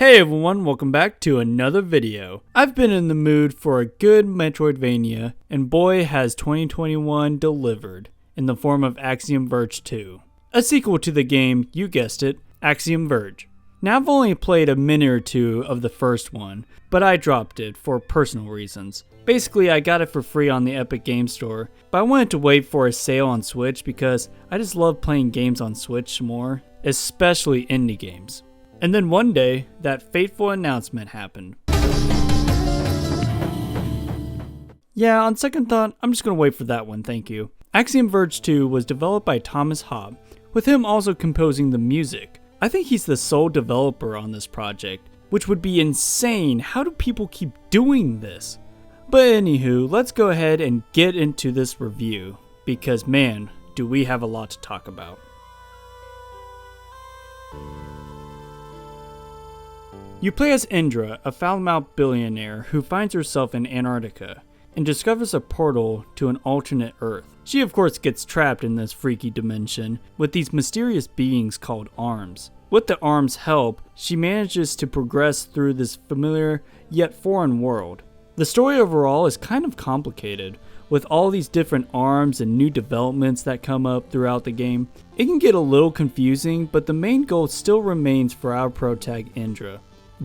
Hey everyone, welcome back to another video. I've been in the mood for a good Metroidvania, and boy has 2021 delivered in the form of Axiom Verge 2. A sequel to the game, you guessed it, Axiom Verge. Now I've only played a minute or two of the first one, but I dropped it for personal reasons. Basically, I got it for free on the Epic Game Store, but I wanted to wait for a sale on Switch because I just love playing games on Switch more, especially indie games. And then one day, that fateful announcement happened. Yeah, on second thought, I'm just gonna wait for that one, thank you. Axiom Verge 2 was developed by Happ, with him also composing the music. I think he's the sole developer on this project, which would be insane. How do people keep doing this? But anywho, let's go ahead and get into this review, because man, do we have a lot to talk about. You play as Indra, a foul-mouthed billionaire who finds herself in Antarctica and discovers a portal to an alternate Earth. She of course gets trapped in this freaky dimension with these mysterious beings called arms. With the arms' help, she manages to progress through this familiar yet foreign world. The story overall is kind of complicated, with all these different arms and new developments that come up throughout the game. It can get a little confusing, but the main goal still remains for our protag Indra.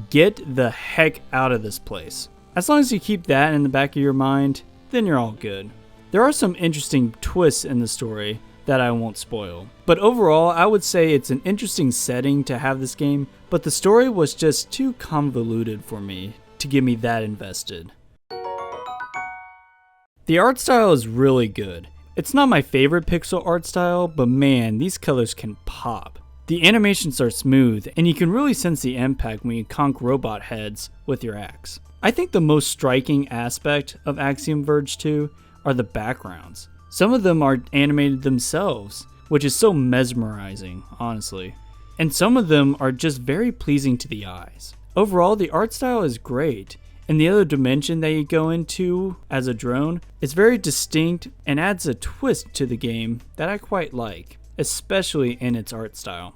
Get the heck out of this place. As long as you keep that in the back of your mind, then you're all good. There are some interesting twists in the story that I won't spoil. But overall, I would say it's an interesting setting to have this game, but the story was just too convoluted for me to get me that invested. The art style is really good. It's not my favorite pixel art style, but man, these colors can pop. The animations are smooth, and you can really sense the impact when you conk robot heads with your axe. I think the most striking aspect of Axiom Verge 2 are the backgrounds. Some of them are animated themselves, which is so mesmerizing, honestly. And some of them are just very pleasing to the eyes. Overall, the art style is great, and the other dimension that you go into as a drone is very distinct and adds a twist to the game that I quite like, especially in its art style.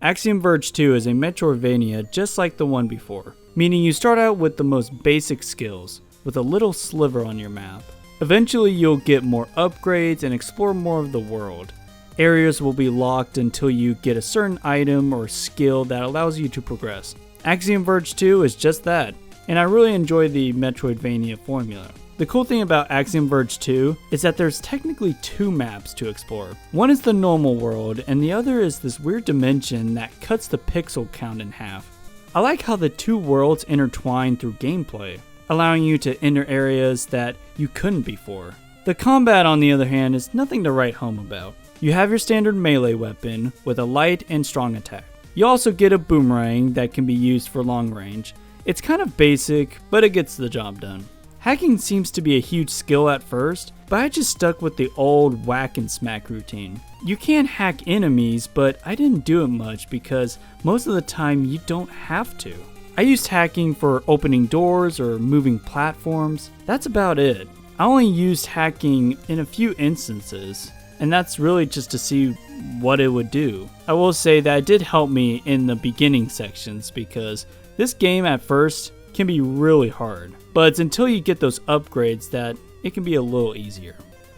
Axiom Verge 2 is a Metroidvania just like the one before, meaning you start out with the most basic skills, with a little sliver on your map. Eventually you'll get more upgrades and explore more of the world. Areas will be locked until you get a certain item or skill that allows you to progress. Axiom Verge 2 is just that, and I really enjoy the Metroidvania formula. The cool thing about Axiom Verge 2 is that there's technically two maps to explore. One is the normal world, and the other is this weird dimension that cuts the pixel count in half. I like how the two worlds intertwine through gameplay, allowing you to enter areas that you couldn't before. The combat, on the other hand, is nothing to write home about. You have your standard melee weapon with a light and strong attack. You also get a boomerang that can be used for long range. It's kind of basic, but it gets the job done. Hacking seems to be a huge skill at first, but I just stuck with the old whack and smack routine. You can hack enemies, but I didn't do it much because most of the time you don't have to. I used hacking for opening doors or moving platforms. That's about it. I only used hacking in a few instances, and that's really just to see what it would do. I will say that it did help me in the beginning sections because this game at first can be really hard, but it's until you get those upgrades that it can be a little easier.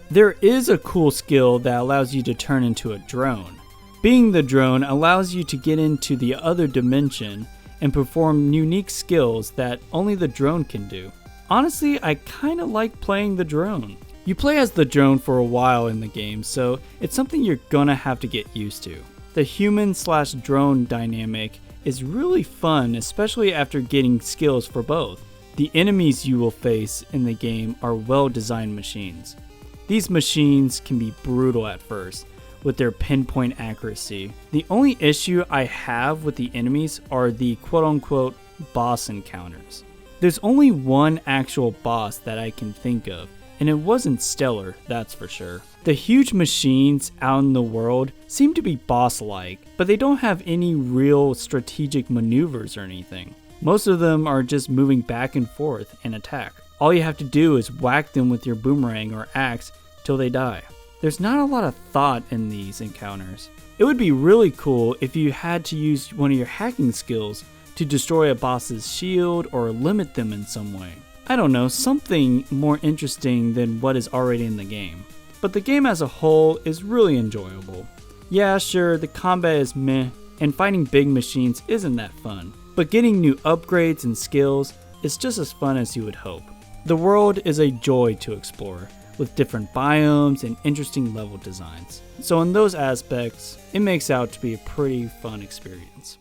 There is a cool skill that allows you to turn into a drone. Being the drone allows you to get into the other dimension and perform unique skills that only the drone can do. Honestly, I kinda like playing the drone. You play as the drone for a while in the game, so it's something you're gonna have to get used to. The human/drone dynamic is really fun, especially after getting skills for both. The enemies you will face in the game are well-designed machines. These machines can be brutal at first, with their pinpoint accuracy. The only issue I have with the enemies are the quote-unquote boss encounters. There's only one actual boss that I can think of, and it wasn't stellar, that's for sure. The huge machines out in the world seem to be boss-like, but they don't have any real strategic maneuvers or anything. Most of them are just moving back and forth and attack. All you have to do is whack them with your boomerang or axe till they die. There's not a lot of thought in these encounters. It would be really cool if you had to use one of your hacking skills to destroy a boss's shield or limit them in some way. I don't know, something more interesting than what is already in the game. But the game as a whole is really enjoyable. Yeah, sure, the combat is meh, and fighting big machines isn't that fun, but getting new upgrades and skills is just as fun as you would hope. The world is a joy to explore, with different biomes and interesting level designs. So in those aspects, it makes out to be a pretty fun experience.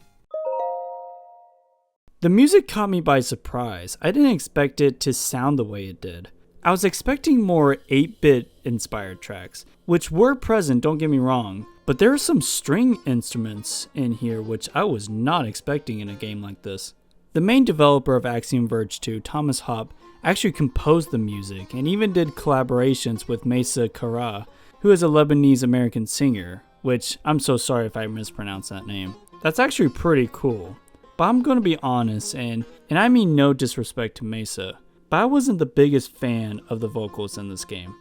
The music caught me by surprise. I didn't expect it to sound the way it did. I was expecting more 8-bit inspired tracks, which were present, don't get me wrong, but there are some string instruments in here which I was not expecting in a game like this. The main developer of Axiom Verge 2, Thomas Happ, actually composed the music and even did collaborations with Mayssa Karaa, who is a Lebanese-American singer, which I'm so sorry if I mispronounced that name. That's actually pretty cool. But I'm gonna be honest, and I mean no disrespect to Mayssa, but I wasn't the biggest fan of the vocals in this game.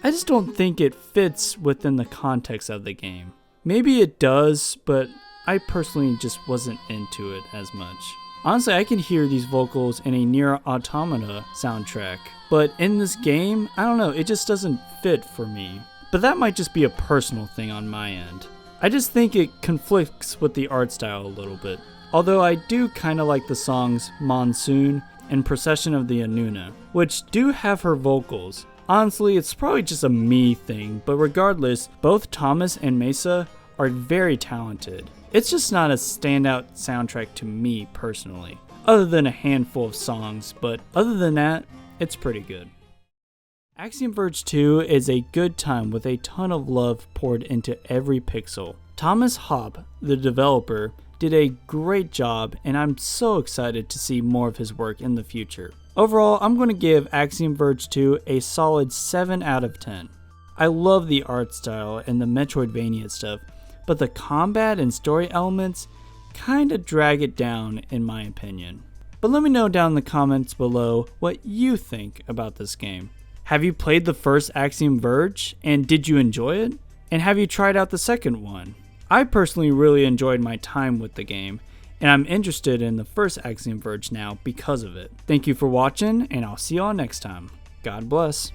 I just don't think it fits within the context of the game. Maybe it does, but I personally just wasn't into it as much. Honestly, I can hear these vocals in a Nier Automata soundtrack, but in this game, I don't know, it just doesn't fit for me. But that might just be a personal thing on my end. I just think it conflicts with the art style a little bit. Although I do kinda like the songs Monsoon and Procession of the Anunna, which do have her vocals. Honestly, it's probably just a me thing, but regardless, both Thomas and Mayssa are very talented. It's just not a standout soundtrack to me personally, other than a handful of songs, but other than that, it's pretty good. Axiom Verge 2 is a good time with a ton of love poured into every pixel. Thomas Happ, the developer, did a great job, and I'm so excited to see more of his work in the future. Overall, I'm going to give Axiom Verge 2 a solid 7 out of 10. I love the art style and the Metroidvania stuff, but the combat and story elements kinda drag it down in my opinion. But let me know down in the comments below what you think about this game. Have you played the first Axiom Verge, and did you enjoy it? And have you tried out the second one? I personally really enjoyed my time with the game, and I'm interested in the first Axiom Verge now because of it. Thank you for watching, and I'll see y'all next time. God bless.